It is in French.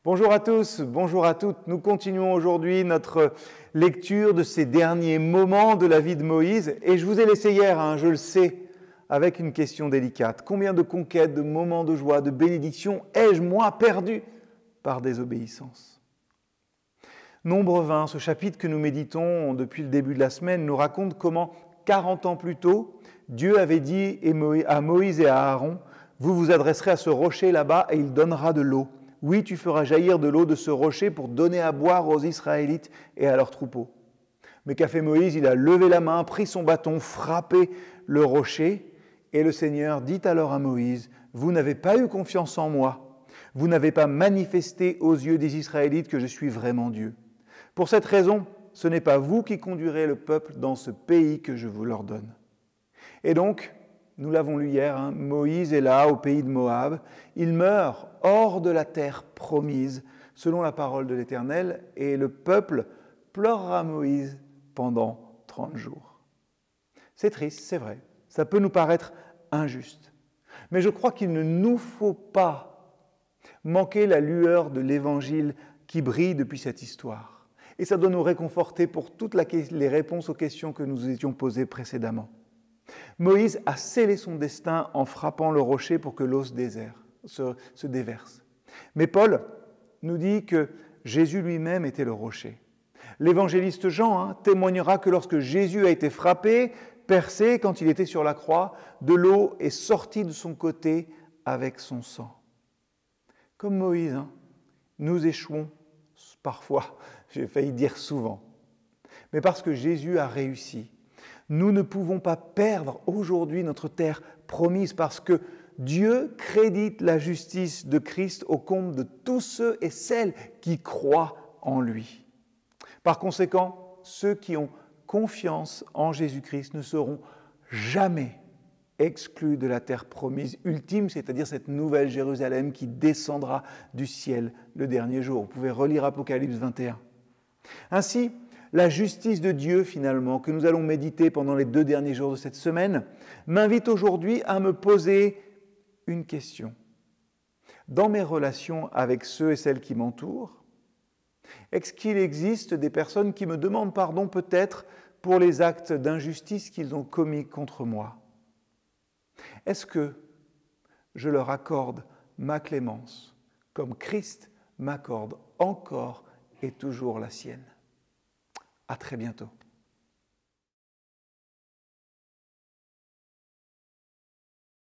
Bonjour à tous, bonjour à toutes. Nous continuons aujourd'hui notre lecture de ces derniers moments de la vie de Moïse. Et je vous ai laissé hier, je le sais, avec une question délicate. Combien de conquêtes, de moments de joie, de bénédictions ai-je, moi, perdu par désobéissance? Nombre 20, ce chapitre que nous méditons depuis le début de la semaine, nous raconte comment, 40 ans plus tôt, Dieu avait dit à Moïse et à Aaron, « Vous vous adresserez à ce rocher là-bas et il donnera de l'eau. Oui, tu feras jaillir de l'eau de ce rocher pour donner à boire aux Israélites et à leurs troupeaux. » Mais qu'a fait Moïse? Il a levé la main, pris son bâton, frappé le rocher, et le Seigneur dit alors à Moïse, « Vous n'avez pas eu confiance en moi, vous n'avez pas manifesté aux yeux des Israélites que je suis vraiment Dieu. Pour cette raison, ce n'est pas vous qui conduirez le peuple dans ce pays que je vous leur donne. » Et donc, nous l'avons lu hier, Moïse est là au pays de Moab, il meurt hors de la terre promise, selon la parole de l'Éternel, et le peuple pleurera Moïse pendant 30 jours. C'est triste, c'est vrai, ça peut nous paraître injuste, mais je crois qu'il ne nous faut pas manquer la lueur de l'Évangile qui brille depuis cette histoire. Et ça doit nous réconforter pour toutes les réponses aux questions que nous étions posées précédemment. Moïse a scellé son destin en frappant le rocher pour que l'eau se déverse. Mais Paul nous dit que Jésus lui-même était le rocher. L'évangéliste Jean témoignera que lorsque Jésus a été frappé, percé, quand il était sur la croix, de l'eau est sortie de son côté avec son sang. Comme Moïse, nous échouons parfois, j'ai failli dire souvent, mais parce que Jésus a réussi. Nous ne pouvons pas perdre aujourd'hui notre terre promise parce que Dieu crédite la justice de Christ au compte de tous ceux et celles qui croient en lui. Par conséquent, ceux qui ont confiance en Jésus-Christ ne seront jamais exclus de la terre promise ultime, c'est-à-dire cette nouvelle Jérusalem qui descendra du ciel le dernier jour. Vous pouvez relire Apocalypse 21. Ainsi, la justice de Dieu, finalement, que nous allons méditer pendant les 2 derniers jours de cette semaine, m'invite aujourd'hui à me poser une question. Dans mes relations avec ceux et celles qui m'entourent, est-ce qu'il existe des personnes qui me demandent pardon peut-être pour les actes d'injustice qu'ils ont commis contre moi? Est-ce que je leur accorde ma clémence comme Christ m'accorde encore et toujours la sienne? À très bientôt.